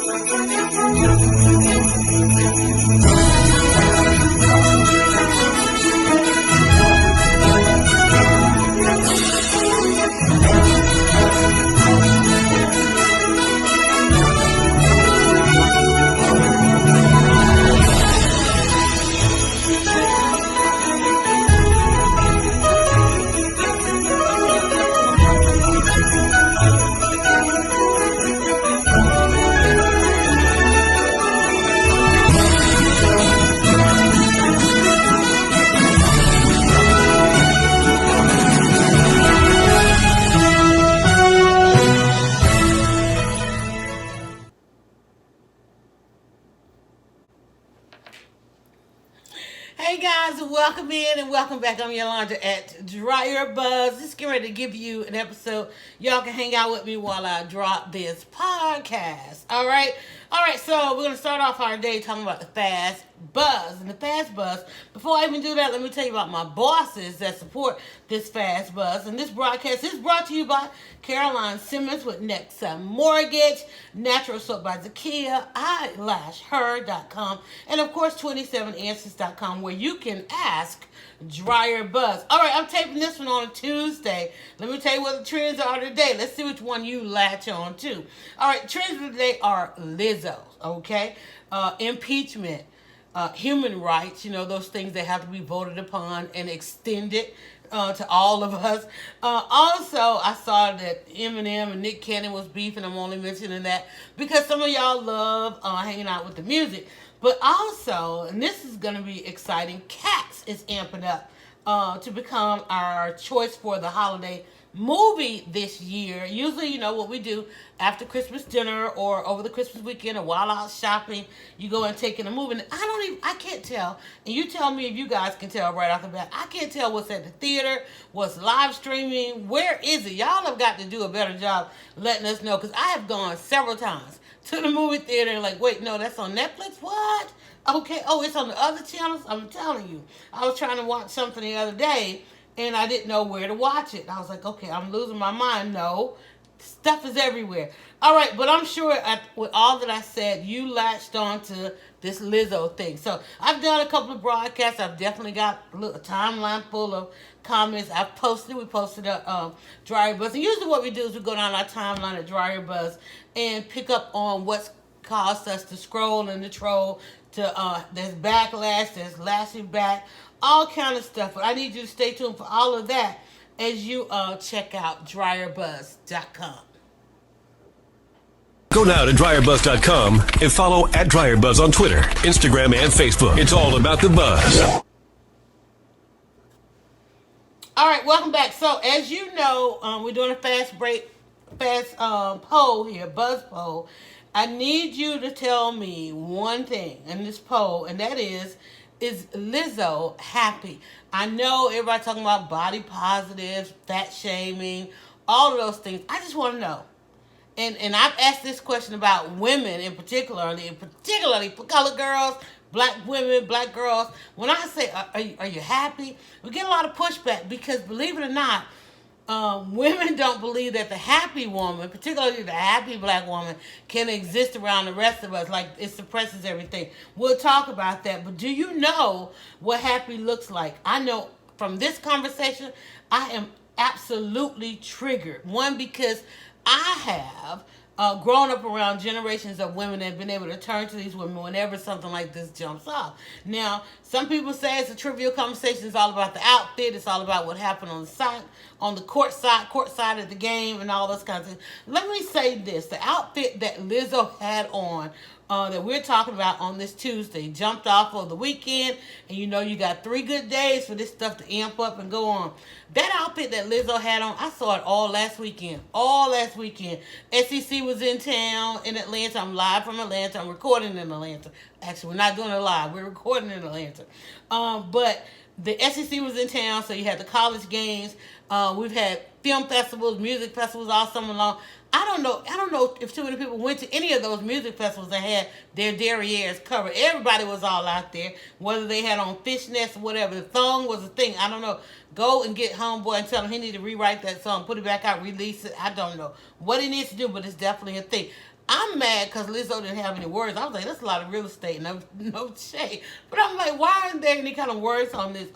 Hey guys, welcome in and welcome back. I'm Yolanda at DryerBuzz. Just getting ready to give you an episode. Y'all can hang out with me while I drop this podcast. All right. So we're gonna start off our day talking about the fast buzz and the fast buzz. Before I even do that, let me tell you about my bosses that support this fast buzz. And this broadcast is brought to you by Caroline Simmons with Nexa Mortgage, Natural Soap by Zakia, eyelashher.com, and of course 27answers.com, where you can ask DryerBuzz. All right, I'm taping this one on a Tuesday. Let me tell you what the trends are today. Let's see which one you latch on to. All right, trends of today are Lizzo, okay? Impeachment, human rights, those things that have to be voted upon and extended to all of us. Also, I saw that Eminem and Nick Cannon was beefing. I'm only mentioning that because some of y'all love hanging out with the music. But also, and this is going to be exciting, Cats is amping up to become our choice for the holiday movie this year. Usually, what we do after Christmas dinner or over the Christmas weekend or while out shopping, you go and take in a movie. And I can't tell, and you tell me if you guys can tell right off the bat, I can't tell what's at the theater, what's live streaming, where is it? Y'all have got to do a better job letting us know, because I have gone several times to the movie theater and like, wait, no, that's on Netflix? What? Okay, it's on the other channels? I'm telling you. I was trying to watch something the other day, and I didn't know where to watch it. I was like, okay, I'm losing my mind. No, stuff is everywhere. All right, but I'm sure with all that I said, you latched on to this Lizzo thing. So I've done a couple of broadcasts. I've definitely got a timeline full of comments. We posted a DryerBuzz. And usually what we do is we go down our timeline at DryerBuzz and pick up on what's caused us to scroll and to troll. There's backlash, there's lashing back, all kind of stuff. But I need you to stay tuned for all of that as you check out DryerBuzz.com. Go now to DryerBuzz.com and follow at DryerBuzz on Twitter, Instagram, and Facebook. It's all about the buzz. All right, welcome back. So as you know, we're doing a fast poll here, buzz poll. I need you to tell me one thing in this poll, and that is Lizzo happy? I know everybody talking about body positive, fat shaming, all of those things. I just want to know. And I've asked this question about women particularly for colored girls, black women, black girls. When I say, are you happy? We get a lot of pushback because, believe it or not, women don't believe that the happy woman, particularly the happy black woman, can exist around the rest of us. Like, it suppresses everything. We'll talk about that. But do you know what happy looks like? I know from this conversation, I am absolutely triggered. One, because I have grown up around generations of women that have been able to turn to these women whenever something like this jumps off. Now, some people say it's a trivial conversation. It's all about the outfit. It's all about what happened on the side, on the court side of the game, and all those kinds of things. Let me say this: the outfit that Lizzo had on, that we're talking about on this Tuesday, jumped off of the weekend, and you got 3 good days for this stuff to amp up and go on. That outfit that Lizzo had on, I saw it all last weekend. SEC was in town in Atlanta. I'm live from Atlanta. I'm recording in Atlanta. Actually, we're not doing it live. We're recording in Atlanta. But the SEC was in town, so you had the college games. We've had film festivals, music festivals all summer long. I don't know if too many people went to any of those music festivals that had their derrieres covered. Everybody was all out there, whether they had on fishnets or whatever. The thong was a thing. I don't know. Go and get homeboy and tell him he need to rewrite that song, put it back out, release it. I don't know what he needs to do, but it's definitely a thing. I'm mad because Lizzo didn't have any words. I was like, that's a lot of real estate, no shade. But I'm like, why aren't there any kind of words on this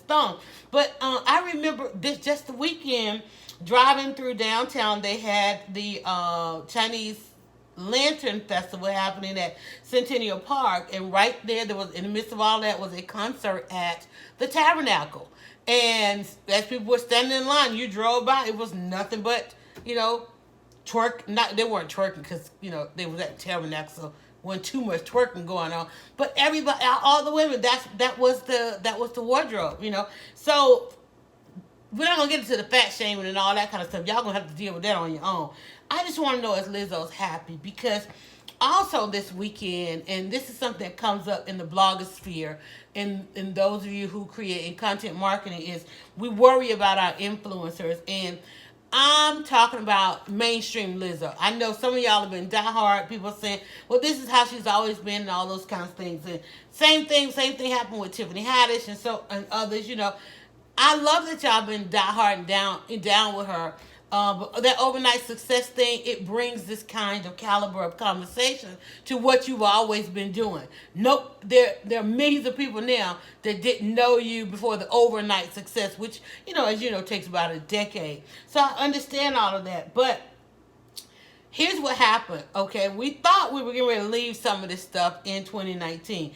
song? But I remember this just the weekend, driving through downtown. They had the Chinese Lantern Festival happening at Centennial Park, and right there was in the midst of all that was a concert at the Tabernacle. And as people were standing in line, you drove by, it was nothing but twerk. Not they weren't twerking because they was at the Tabernacle, so wasn't too much twerking going on. But everybody, all the women, that was the wardrobe. So we're not gonna get into the fat shaming and all that kind of stuff. Y'all gonna have to deal with that on your own. I just want to know if Lizzo's happy, because also this weekend, and this is something that comes up in the blogosphere, and those of you who create in content marketing, is we worry about our influencers. And I'm talking about mainstream Lizzo. I know some of y'all have been diehard people saying, well, this is how she's always been and all those kinds of things. And same thing happened with Tiffany Haddish and others. I love that y'all been diehard and down with her. But that overnight success thing, it brings this kind of caliber of conversation to what you've always been doing. Nope, there are millions of people now that didn't know you before the overnight success, which, as you know, takes about a decade. So I understand all of that. But here's what happened, okay? We thought we were getting ready to leave some of this stuff in 2019.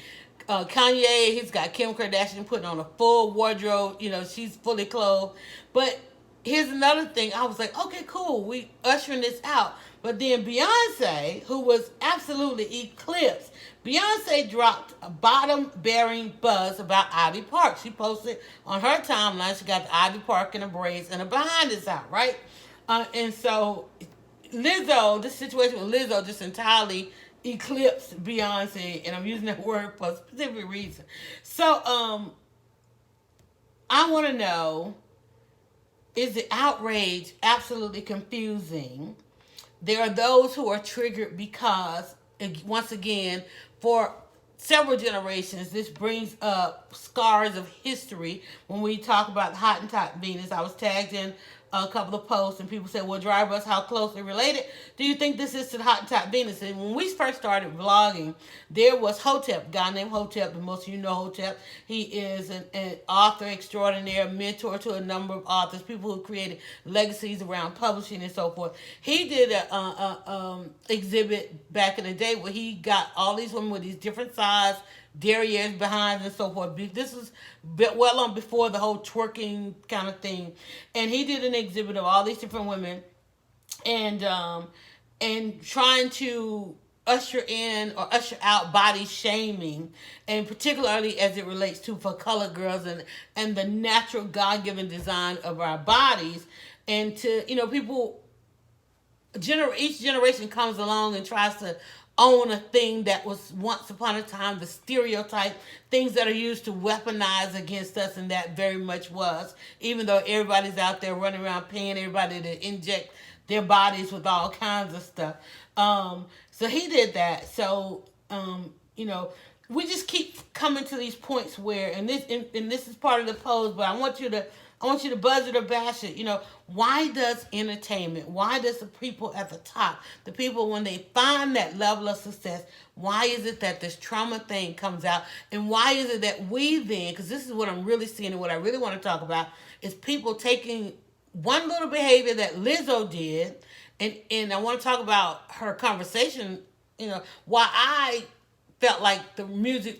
Kanye, he's got Kim Kardashian putting on a full wardrobe. She's fully clothed. But here's another thing. I was like, okay, cool. We ushering this out. But then Beyonce, who was absolutely eclipsed, Beyonce dropped a bottom-bearing buzz about Ivy Park. She posted on her timeline, she got the Ivy Park in her braids and her behind is out, right? And so Lizzo, this situation with Lizzo just entirely eclipsed Beyonce, and I'm using that word for a specific reason. So I want to know, is the outrage absolutely confusing? There are those who are triggered because, once again, for several generations, this brings up scars of history. When we talk about Hottentot Venus, I was tagged in a couple of posts, and people said, well, DryerBuzz, how closely related do you think this is to the Hottentot Venus? And when we first started vlogging, there was Hotep, a guy named Hotep, and most of you know Hotep. He is an author extraordinaire, mentor to a number of authors, people who created legacies around publishing and so forth. He did an exhibit back in the day where he got all these women with these different size derrieres behind and so forth. This was well on before the whole twerking kind of thing, and he did an exhibit of all these different women, and trying to usher in or usher out body shaming, and particularly as it relates to for colored girls and the natural God-given design of our bodies. And to people, each generation comes along and tries to own a thing that was once upon a time the stereotype, things that are used to weaponize against us, and that very much was, even though everybody's out there running around paying everybody to inject their bodies with all kinds of stuff. So he did that. So, we just keep coming to these points where, and this is part of the pose, but I want you to buzz it or bash it. Why does entertainment, why does the people at the top, the people when they find that level of success, why is it that this trauma thing comes out? And why is it that we then, because this is what I'm really seeing and what I really want to talk about, is people taking one little behavior that Lizzo did, and I want to talk about her conversation, why I felt like the music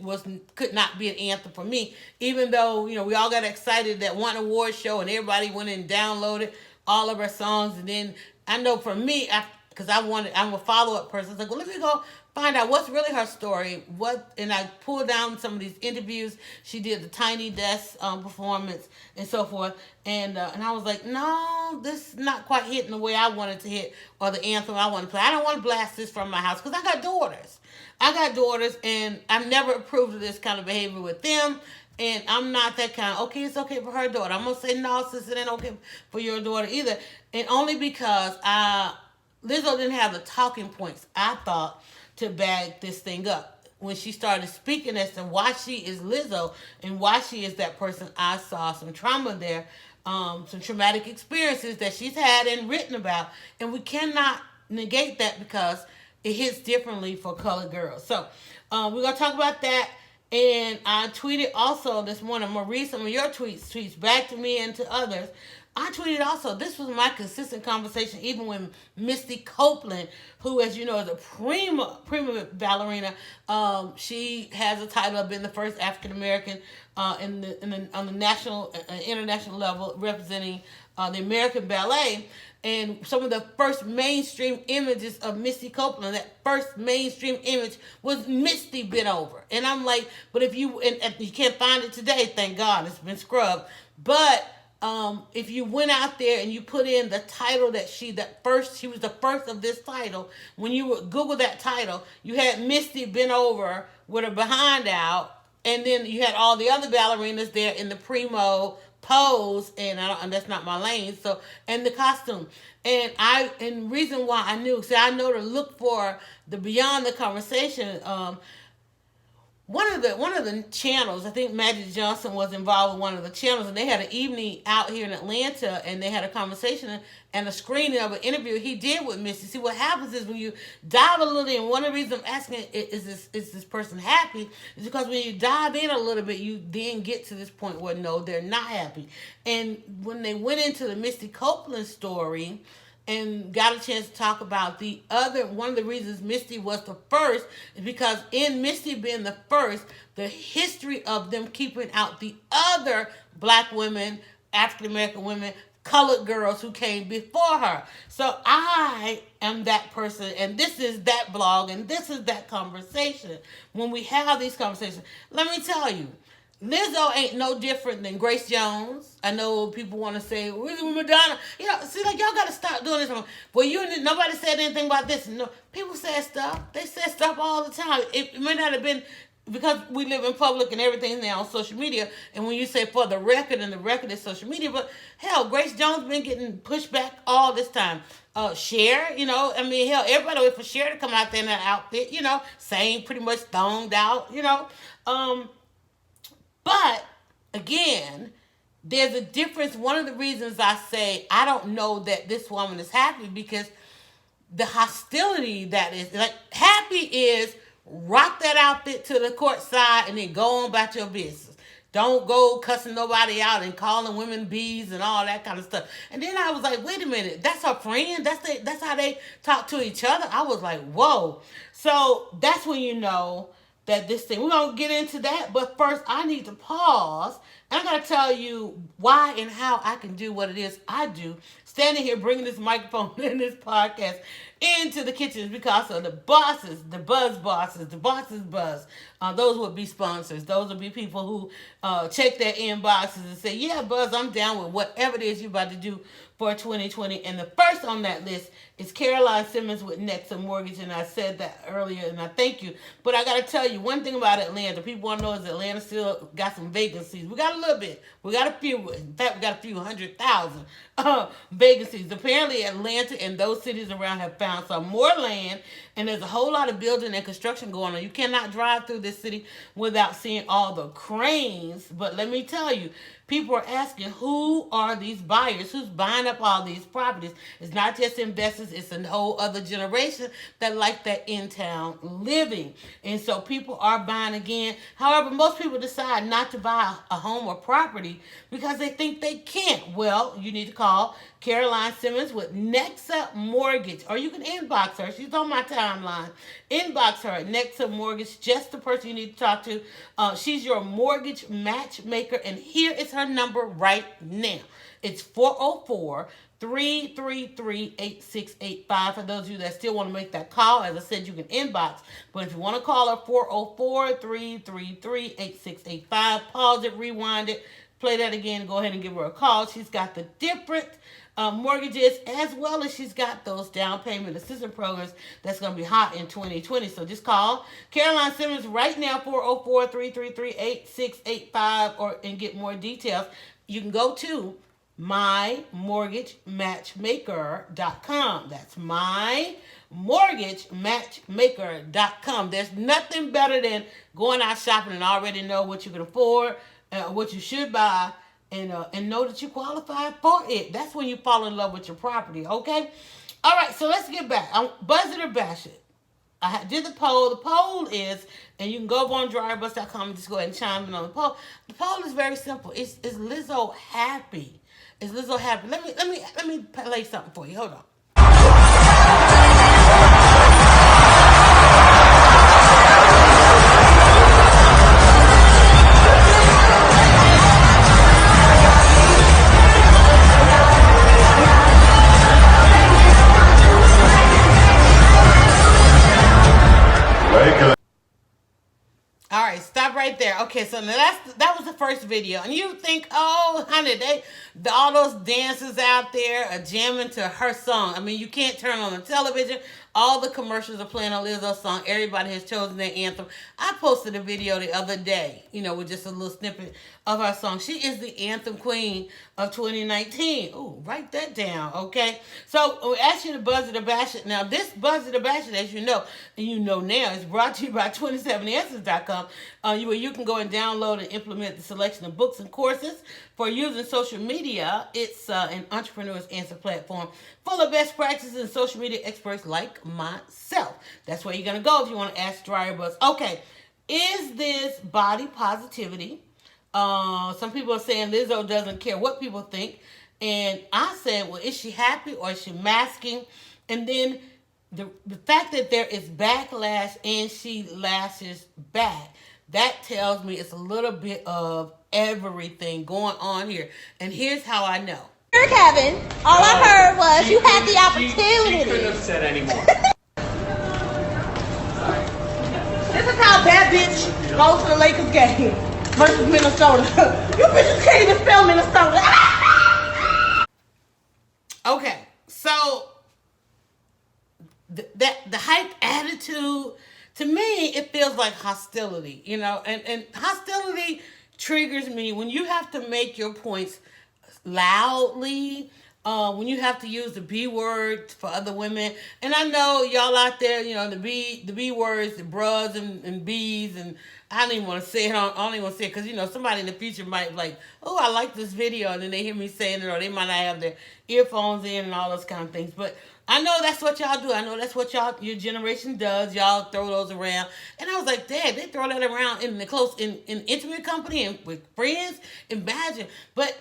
could not be an anthem for me, even though, we all got excited that one award show and everybody went and downloaded all of our songs. And then I know for me, because I'm a follow-up person, it's like, well, let me go find out what's really her story. And I pulled down some of these interviews. She did the Tiny Desk performance and so forth. And I was like, no, this is not quite hitting the way I wanted to hit, or the anthem I want to play. I don't want to blast this from my house because I got daughters, and I've never approved of this kind of behavior with them. And I'm not that kind. Okay, it's okay for her daughter. I'm going to say, no, sis, it ain't okay for your daughter either. And only because Lizzo didn't have the talking points, I thought, to back this thing up. When she started speaking as to why she is Lizzo and why she is that person, I saw some trauma there, some traumatic experiences that she's had and written about. And we cannot negate that because it hits differently for colored girls. So we're going to talk about that. And I tweeted also this morning. I'm going to read some of your tweets back to me and to others. I tweeted also, this was my consistent conversation, even when Misty Copeland, who, as you know, is a prima ballerina, she has a title of being the first African American on the national, international level, representing the American ballet. And some of the first mainstream images of Misty Copeland, that first mainstream image was Misty bent over. And I'm like, but if you, and you can't find it today, thank God, it's been scrubbed. But if you went out there and you put in the title that she was the first of this title, when you would Google that title, you had Misty bent over with her behind out, and then you had all the other ballerinas there in the primo pose, and that's not my lane. So, and the costume, and reason why I knew, I know to look for the beyond the conversation. One of the channels, I think Magic Johnson was involved with one of the channels, and they had an evening out here in Atlanta, and they had a conversation and a screening of an interview he did with Missy. See, what happens is when you dive a little in, one of the reasons I'm asking, is this person happy, is because when you dive in a little bit, you then get to this point where no, they're not happy. And when they went into the Misty Copeland story, and got a chance to talk about one of the reasons Misty was the first is because in Misty being the first, the history of them keeping out the other black women, African American women, colored girls who came before her. So I am that person, and this is that blog, and this is that conversation. When we have these conversations, let me tell you, Lizzo ain't no different than Grace Jones. I know people want to say, where's Madonna? See, like, y'all got to stop doing this. Well, nobody said anything about this. No, people said stuff. They said stuff all the time. It may not have been because we live in public and everything's now on social media. And when you say for the record, and the record is social media, but hell, Grace Jones been getting pushed back all this time. Cher, hell, everybody wait for Cher to come out there in that outfit, same, pretty much thonged out, But, again, there's a difference. One of the reasons I say I don't know that this woman is happy, because the hostility that is, like, happy is rock that outfit to the court side and then go on about your business. Don't go cussing nobody out and calling women bees and all that kind of stuff. And then I was like, wait a minute, that's her friend? That's how they talk to each other? I was like, whoa. So that's when you know that this thing, we're going to get into that, but first I need to pause, and I got to tell you why and how I can do what it is I do, standing here bringing this microphone and this podcast into the kitchen, because of the bosses, the buzz bosses, the bosses buzz. Those would be sponsors. Those would be people who check their inboxes and say, yeah, Buzz, I'm down with whatever it is you're about to do for 2020. And the first on that list is Caroline Simmons with Nexa Mortgage, and I said that earlier, and I thank you. But I got to tell you one thing about Atlanta. People want to know is Atlanta still got some vacancies. We got a little bit. We got a few. In fact, we got a few 100,000 vacancies. Apparently, Atlanta and those cities around have found some more land, and there's a whole lot of building and construction going on. You cannot drive through this city without seeing all the cranes. But let me tell you, people are asking, who are these buyers? Who's buying up all these properties? It's not just investors. It's a whole other generation that like that in-town living. And so people are buying again. However, most people decide not to buy a home or property because they think they can't. Well, you need to call Caroline Simmons with Nexa Mortgage, or you can inbox her. She's on my timeline. Inbox her at Nexa Mortgage, just the person you need to talk to. She's your mortgage matchmaker, and here is her number right now. It's 404-333-8685. For those of you that still want to make that call, as I said, you can inbox. But if you want to call her, 404-333-8685. Pause it, rewind it, play that again, go ahead and give her a call. She's got the different mortgages, as well as she's got those down payment assistance programs that's going to be hot in 2020. So just call Caroline Simmons right now, 404-333-8685, and get more details. You can go to mymortgagematchmaker.com. That's mymortgagematchmaker.com. There's nothing better than going out shopping and already know what you can afford, what you should buy, and know that you qualify for it. That's when you fall in love with your property, okay? All right, so let's get back. Buzz it or bash it. I did the poll. The poll is, and you can go on DryerBuzz.com and just go ahead and chime in on the poll. The poll is very simple. Is Lizzo happy? Is Lizzo happy? Let me play something for you. Hold on. All right, stop right there. Okay, so now that was the first video, and you think, oh, honey, all those dancers out there are jamming to her song. I mean, you can't turn on the television. All the commercials are playing a Lizzo song. Everybody has chosen their anthem. I posted a video the other day, with just a little snippet of her song. She is the anthem queen of 2019. Ooh, write that down, okay? So we asked you to buzz it or bash it. Now, this buzz it or bash it, as you know, and you know now, is brought to you by 27answers.com, where you can go and download and implement the selection of books and courses for using social media. It's an entrepreneur's answer platform full of best practices and social media experts like myself. That's where you're going to go if you want to ask DryerBuzz. Okay, is this body positivity? Some people are saying Lizzo doesn't care what people think. And I said, well, is she happy or is she masking? And then the fact that there is backlash and she lashes back, that tells me it's a little bit of everything going on here. And here's how I know. Kevin, all I heard was you had the opportunity. She couldn't have said anymore. This is how bad bitch goes to the Lakers game versus Minnesota. You bitches can't even spell Minnesota. Okay, so the hype attitude, to me, it feels like hostility, and hostility triggers me when you have to make your points loudly, when you have to use the B word for other women. And I know y'all out there, the B words, the bras and B's, and I don't even want to say it. I don't even want to say it because, somebody in the future might be like, oh, I like this video, and then they hear me saying it, or they might not have their earphones in and all those kind of things. But I know that's what y'all do. I know that's what your generation does. Y'all throw those around. And I was like, Dad, they throw that around in intimate company and with friends. Imagine. But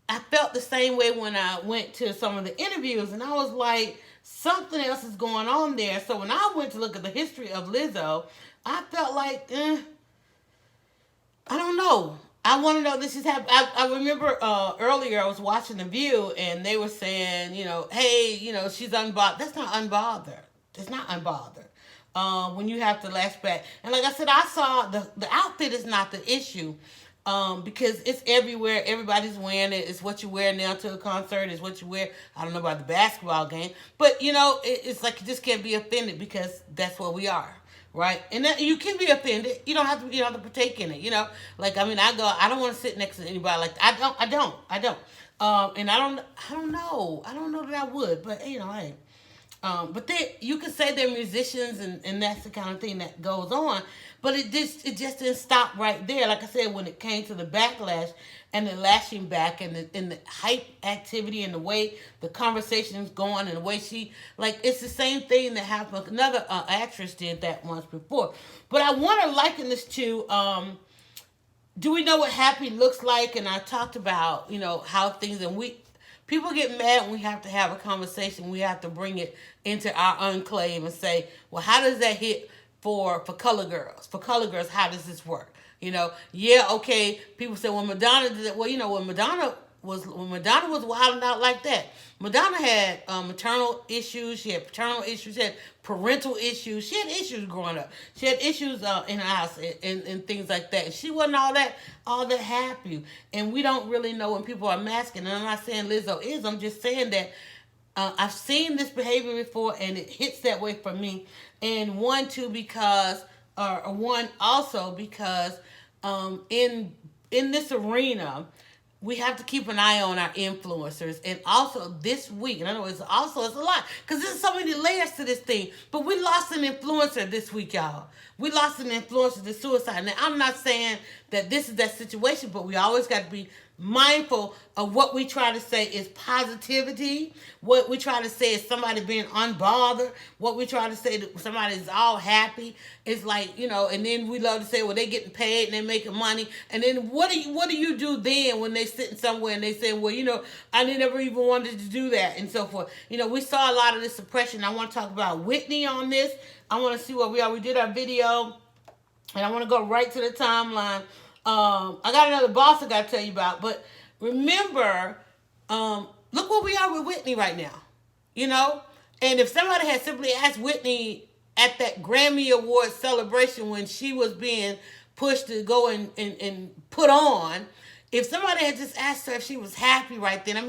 I felt the same way when I went to some of the interviews, and I was like, something else is going on there. So when I went to look at the history of Lizzo, I felt like, I don't know. I want to know this is happening. I remember earlier I was watching The View, and they were saying, hey, she's unbothered. That's not unbothered. It's not unbothered. When you have to lash back. And like I said, I saw the outfit is not the issue. Because it's everywhere. Everybody's wearing it. It's what you wear now to a concert. It's what you wear. I don't know about the basketball game, but it's like you just can't be offended because that's what we are, right? And you can be offended. You don't have to partake in it. Like I don't want to sit next to anybody like that. I don't. And I don't know. I don't know that I would, but hey. But you could say they're musicians, and that's the kind of thing that goes on. But it just didn't stop right there. Like I said, when it came to the backlash and the lashing back and the hype activity and the way the conversation's going and the way it's the same thing that happened. Another actress did that once before. But I want to liken this to, do we know what happy looks like? And I talked about, how things, and people get mad when we have to have a conversation. We have to bring it into our enclave and say, well, how does that hit for color girls? For color girls, how does this work? Okay, people say, well, Madonna did it. Well, when Madonna was wilding out like that, Madonna had maternal issues, she had paternal issues, she had parental issues, she had issues growing up. She had issues in her house and things like that. And she wasn't all that happy. And we don't really know when people are masking. And I'm not saying Lizzo is, I'm just saying that I've seen this behavior before, and it hits that way for me. And one also because in this arena, we have to keep an eye on our influencers. And also this week, and I know it's a lot, because there's so many layers to this thing, but we lost an influencer this week, y'all. We lost an influencer to suicide. Now, I'm not saying that this is that situation, but we always got to be mindful of what we try to say is positivity. What we try to say is somebody being unbothered. What we try to say that somebody is all happy. It's like, and then we love to say, well, they getting paid and they making money. And then what do you do then when they sitting somewhere and they say, well, I never even wanted to do that and so forth. We saw a lot of this suppression. I want to talk about Whitney on this. I want to see where we are. We did our video and I want to go right to the timeline. I got another boss I got to tell you about, but remember, look where we are with Whitney right now, and if somebody had simply asked Whitney at that Grammy Award celebration when she was being pushed to go and put on, if somebody had just asked her if she was happy right then,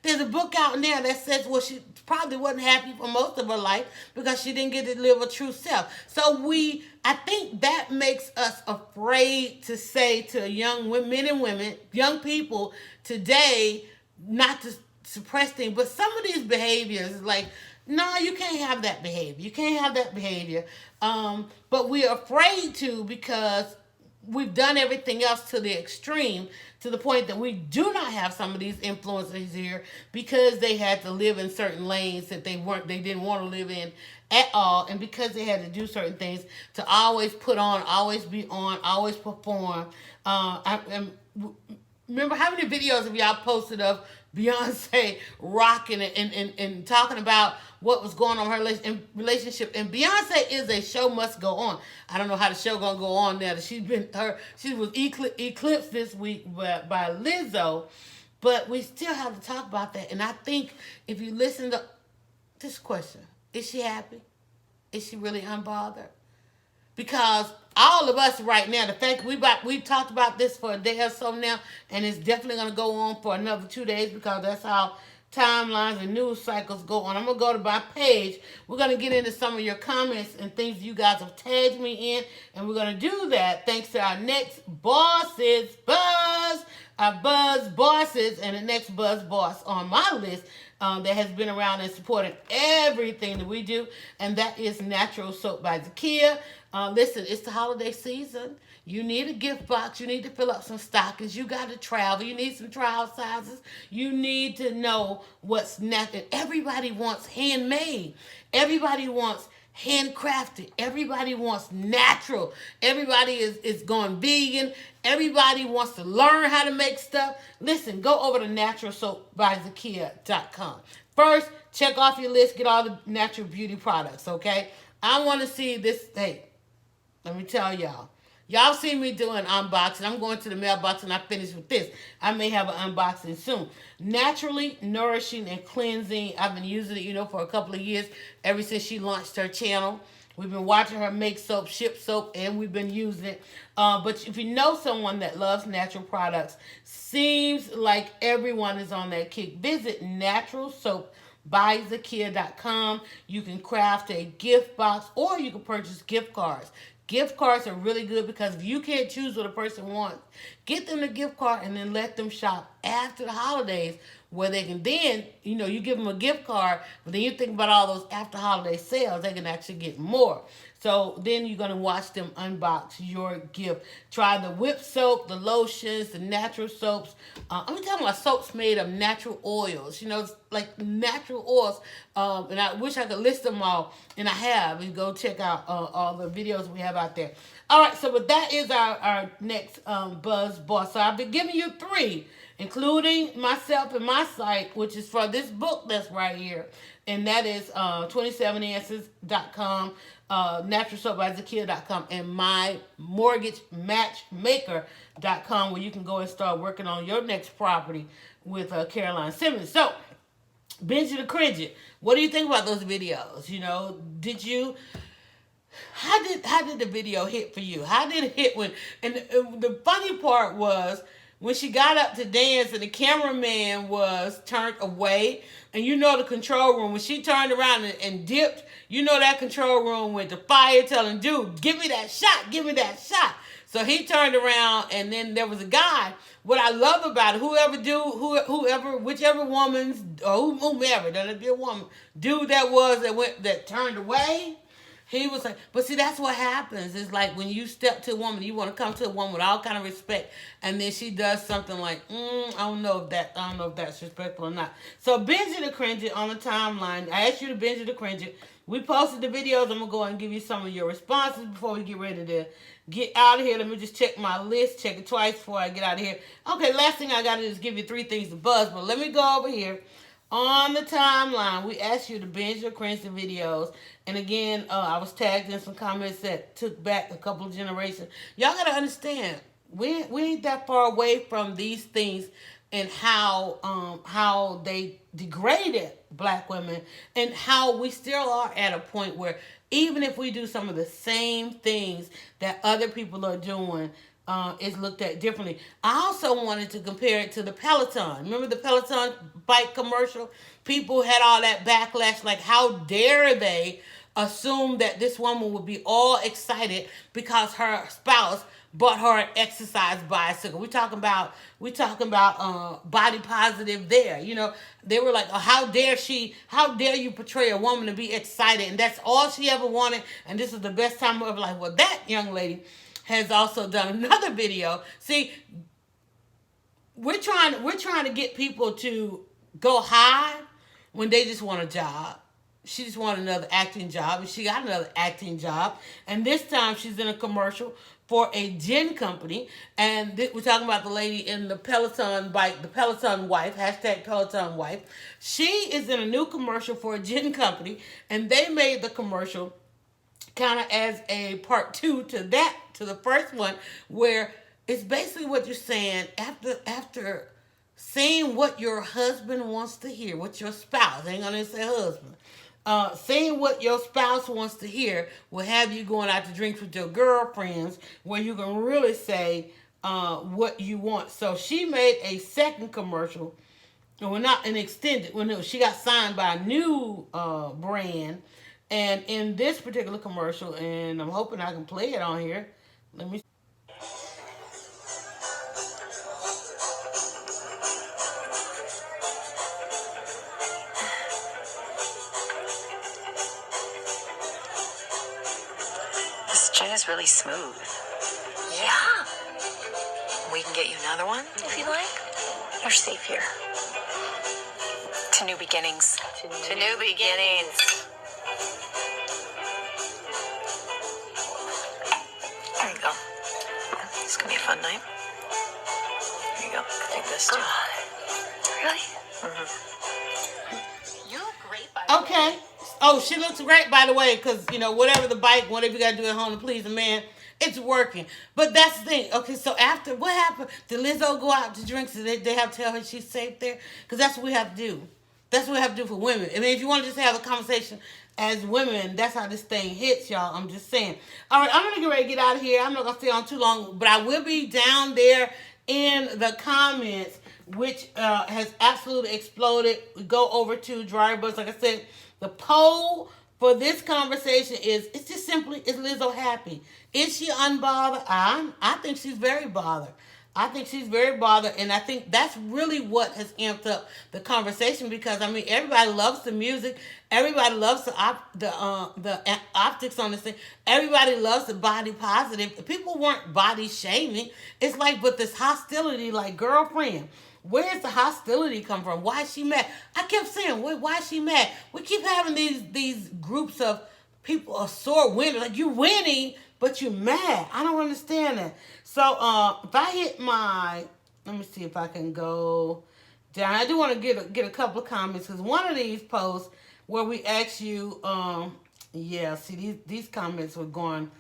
there's a book out now that says, well, she probably wasn't happy for most of her life because she didn't get to live a true self. So I think that makes us afraid to say to young men and women, young people today, not to suppress things, but some of these behaviors, like, no, you can't have that behavior. You can't have that behavior. But we're afraid to because we've done everything else to the extreme, to the point that we do not have some of these influencers here because they had to live in certain lanes that they didn't want to live in at all, and because they had to do certain things to always put on, always be on, always perform. Remember how many videos have y'all posted of Beyonce rocking and talking about what was going on in her relationship? And Beyonce is a show must go on. I don't know how the show gonna go on now. She was eclipsed this week by Lizzo, but we still have to talk about that. And I think if you listen to this question, is she happy? Is she really unbothered? Because all of us right now, the fact we talked about this for a day or so now, and it's definitely going to go on for another 2 days because that's how timelines and news cycles go on. I'm going to go to my page. We're going to get into some of your comments and things you guys have tagged me in, and we're going to do that thanks to our next bosses, our Buzz bosses, and the next Buzz boss on my list that has been around and supporting everything that we do, and that is Natural Soap by Zakia. Listen, it's the holiday season. You need a gift box. You need to fill up some stockings. You got to travel. You need some trial sizes. You need to know what's natural. Everybody wants handmade. Everybody wants handcrafted. Everybody wants natural. Everybody is going vegan. Everybody wants to learn how to make stuff. Listen, go over to naturalsoapbyzakia.com. First, check off your list. Get all the natural beauty products, okay? I want to see this. Hey, let me tell y'all. Y'all see me doing unboxing. I'm going to the mailbox and I finish with this. I may have an unboxing soon. Naturally nourishing and cleansing. I've been using it, for a couple of years, ever since she launched her channel. We've been watching her make soap, ship soap, and we've been using it. But if you know someone that loves natural products, seems like everyone is on that kick. Visit naturalsoapbyzakia.com. You can craft a gift box or you can purchase gift cards. Gift cards are really good because if you can't choose what a person wants, get them a gift card and then let them shop after the holidays where they can then, you give them a gift card, but then you think about all those after holiday sales, they can actually get more. So then you're going to watch them unbox your gift. Try the whip soap, the lotions, the natural soaps. I'm talking about soaps made of natural oils, like natural oils. And I wish I could list them all, and I have. You go check out all the videos we have out there. All right, so but that is our next Buzz Boss. So I've been giving you 3, including myself and my site, which is for this book that's right here. And that is 27answers.com, naturalsoapbyzakia.com, and mymortgagematchmaker.com, where you can go and start working on your next property with Caroline Simmons. So, binge it or cringe it. What do you think about those videos? How did the video hit for you? How did it hit when? And the funny part was when she got up to dance and the cameraman was turned away, and the control room, when she turned around and dipped, that control room went to fire telling, dude, give me that shot, give me that shot. So he turned around, and then there was a guy. What I love about it, whichever woman's or whomever, doesn't be a woman, dude that turned away. He was like, but see, that's what happens. It's like when you step to a woman, you want to come to a woman with all kind of respect, and then she does something like, I don't know if that's respectful or not. So binge it or cringe it on the timeline. I asked you to binge it or cringe it. We posted the videos. I'm gonna go ahead and give you some of your responses before we get ready to get out of here. Let me just check my list. Check it twice before I get out of here. Okay, last thing I gotta do is give you 3 things to buzz. But let me go over here. On the timeline, we asked you to binge or cringe the videos. And again, I was tagged in some comments that took back a couple of generations. Y'all got to understand, we ain't that far away from these things and how they degraded black women, and how we still are at a point where even if we do some of the same things that other people are doing, is looked at differently. I also wanted to compare it to the Peloton. Remember the Peloton bike commercial? People had all that backlash, like how dare they assume that this woman would be all excited because her spouse bought her an exercise bicycle. We talking about body positive there. You know, they were like, oh, how dare you portray a woman to be excited, and that's all she ever wanted, and this is the best time of her life. Well, that young lady has also done another video. See, we're trying to get people to go high when they just want a job. She just wanted another acting job, and she got another acting job. And this time she's in a commercial for a gin company. And we're talking about the lady in the Peloton bike, the Peloton wife, hashtag Peloton wife. She is in a new commercial for a gin company, and they made the commercial kind of as a part 2 to the first one, where it's basically what you're saying after saying what your husband wants to hear, what your spouse, I ain't gonna say husband, saying what your spouse wants to hear will have you going out to drinks with your girlfriends, where you can really say what you want. So she made a second commercial, well, not an extended, she got signed by a new brand. And in this particular commercial, and I'm hoping I can play it on here. Let me. This gin is really smooth. Yeah. We can get you another one if you like. You're safe here. To new beginnings. To new beginnings. There you go. It's gonna be a fun night. Here you go. Take this too. Really? Mm-hmm. You look great, by the way. Okay. Oh, she looks great, by the way, because, whatever you got to do at home to please a man, it's working. But that's the thing. Okay, so after, what happened? Did Lizzo go out to drinks? Did they have to tell her she's safe there? Because that's what we have to do. That's what we have to do for women. I mean, if you want to just have a conversation as women, that's how this thing hits, y'all. I'm just saying. All right, I'm going to get ready to get out of here. I'm not going to stay on too long, but I will be down there in the comments, which has absolutely exploded. Go over to DryerBuzz. Like I said, the poll for this conversation it's just simply, is Lizzo happy? Is she unbothered? I think she's very bothered. And I think that's really what has amped up the conversation, because everybody loves the music, everybody loves the optics on this thing, everybody loves the body positive. People weren't body shaming. It's like, but this hostility, like, girlfriend, where's the hostility come from? Why is she mad? I kept saying, why is she mad? We keep having these groups of people, are sore winners, like, you winning, but you're mad. I don't understand that. So if I hit let me see if I can go down. I do want to get a couple of comments, because one of these posts where we asked you, see, these comments were going.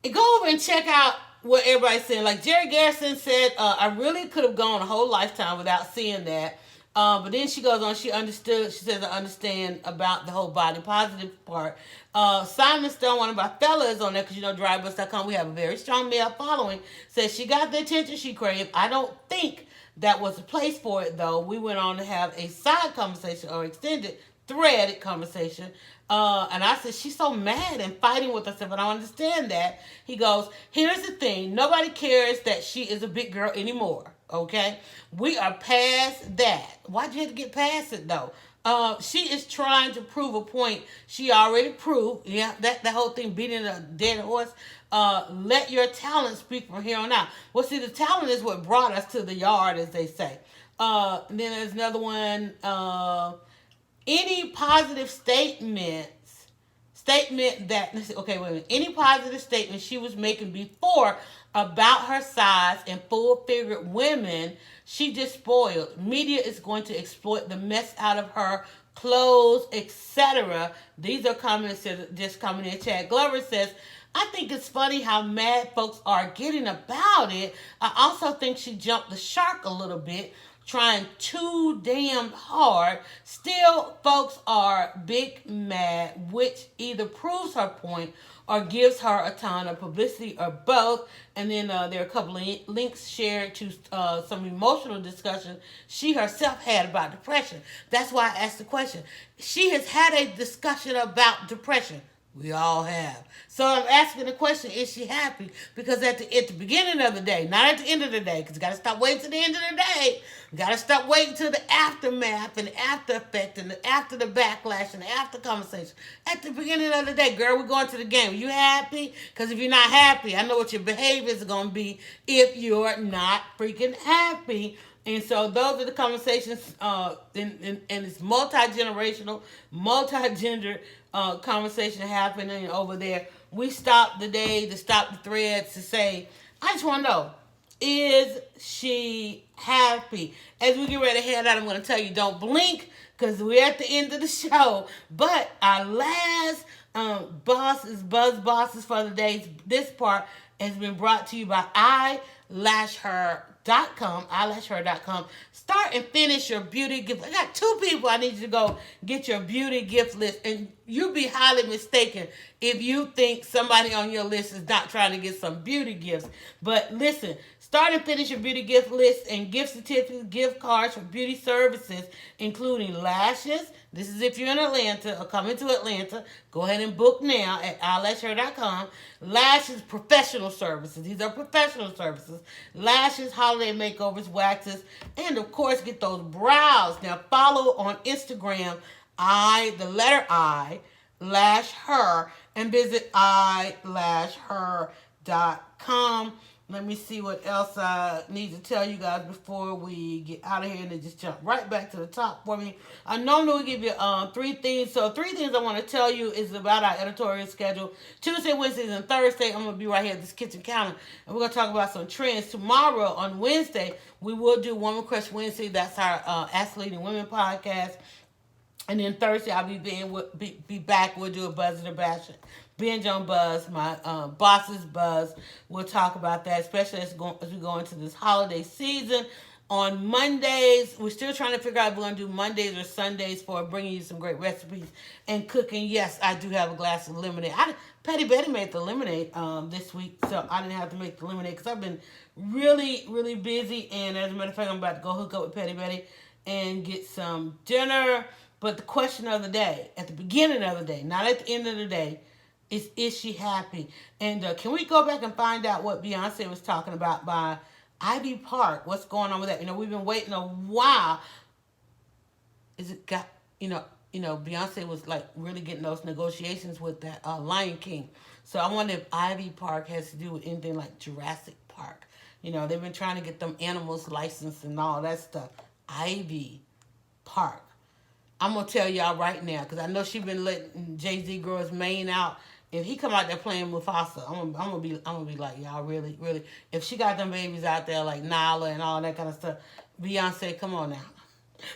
Go over and check out what everybody's saying. Like Jerry Garrison said, I really could have gone a whole lifetime without seeing that. But then she goes on, she says, I understand about the whole body positive part. Simon Stone, one of our fellas on there, because DryerBuzz.com, we have a very strong male following, says she got the attention she craved. I don't think that was the place for it, though. We went on to have a side conversation, or extended threaded conversation. And I said, she's so mad and fighting with herself, and I understand that. He goes, here's the thing. Nobody cares that she is a big girl anymore, okay? We are past that. Why'd you have to get past it, though? She is trying to prove a point she already proved. Yeah, that whole thing, beating a dead horse. Let your talent speak from here on out. Well, see, the talent is what brought us to the yard, as they say. Then there's another one. Any positive statement that, okay, wait a minute. Any positive statement she was making before about her size and full-figured women, she just spoiled. Media is going to exploit the mess out of her clothes, etc. These are comments that just coming in. Chad Glover says, I think it's funny how mad folks are getting about it. I also think she jumped the shark a little bit, trying too damn hard. Still, folks are big mad, which either proves her point or gives her a ton of publicity, or both. And then there are a couple of links shared to some emotional discussion she herself had about depression. That's why I asked the question. She has had a discussion about depression. We all have. So I'm asking the question, is she happy? Because at the beginning of the day, not at the end of the day, because you got to stop waiting to the end of the day. You got to stop waiting till the aftermath and the after effect and after the backlash and the after conversation. At the beginning of the day, girl, we're going to the game. Are you happy? Because if you're not happy, I know what your behavior is going to be if you're not freaking happy. And so those are the conversations, and it's multi-generational, multi-gender conversation happening over there. We stopped the day to stop the threads to say, I just want to know, is she happy? As we get ready to head out, I'm going to tell you, don't blink, because we're at the end of the show. But our last buzz bosses for the day, this part has been brought to you by eyelashher.com. Start and finish your beauty gift. I got 2 people I need you to go get your beauty gift list, and you'll be highly mistaken if you think somebody on your list is not trying to get some beauty gifts. But listen, start and finish your beauty gift list and gift certificates, gift cards for beauty services, including lashes. This is if you're in Atlanta or coming to Atlanta. Go ahead and book now at eyelashher.com. Lashes, professional services. These are professional services. Lashes, holiday makeovers, waxes, and of course, get those brows. Now, follow on Instagram, the letter I, lash her, and visit eyelashher.com. Let me see what else I need to tell you guys before we get out of here, and then just jump right back to the top for me. I normally give you 3 things. So 3 things I want to tell you is about our editorial schedule. Tuesday, Wednesdays, and Thursday, I'm going to be right here at this kitchen counter, and we're going to talk about some trends. Tomorrow, on Wednesday, we will do Woman Crush Wednesday. That's our Ask Leading Women podcast. And then Thursday, I'll be back. We'll do a Buzz and a Bash. Binge on Buzz, my boss's Buzz. We'll talk about that, especially as we go into this holiday season. On Mondays, we're still trying to figure out if we're going to do Mondays or Sundays for bringing you some great recipes and cooking. Yes, I do have a glass of lemonade. Patty Betty made the lemonade this week, so I didn't have to make the lemonade because I've been really, really busy. And as a matter of fact, I'm about to go hook up with Patty Betty and get some dinner. But the question of the day, at the beginning of the day, not at the end of the day, is she happy? And can we go back and find out what Beyonce was talking about by Ivy Park? What's going on with that? We've been waiting a while. Beyonce was like really getting those negotiations with that Lion King. So I wonder if Ivy Park has to do with anything like Jurassic Park. They've been trying to get them animals licensed and all that stuff. Ivy Park. I'm going to tell y'all right now, because I know she's been letting Jay-Z grow his mane out. If he come out there playing Mufasa, I'm gonna be like, y'all really, really. If she got them babies out there like Nala and all that kind of stuff, Beyonce, come on now.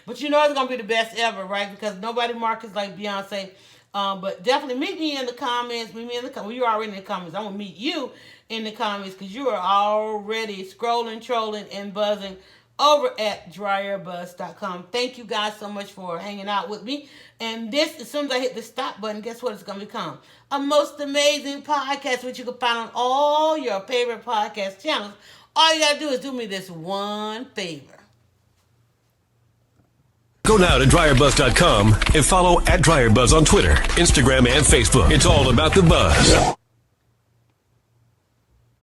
But it's gonna be the best ever, right? Because nobody markets like Beyonce. But definitely meet me in the comments. Well, you're already in the comments. I'm gonna meet you in the comments because you are already scrolling, trolling, and buzzing over at DryerBuzz.com. Thank you guys so much for hanging out with me. And this, as soon as I hit the stop button, guess what it's going to become? A most amazing podcast, which you can find on all your favorite podcast channels. All you got to do is do me this one favor. Go now to DryerBuzz.com and follow @DryerBuzz on Twitter, Instagram, and Facebook. It's all about the buzz.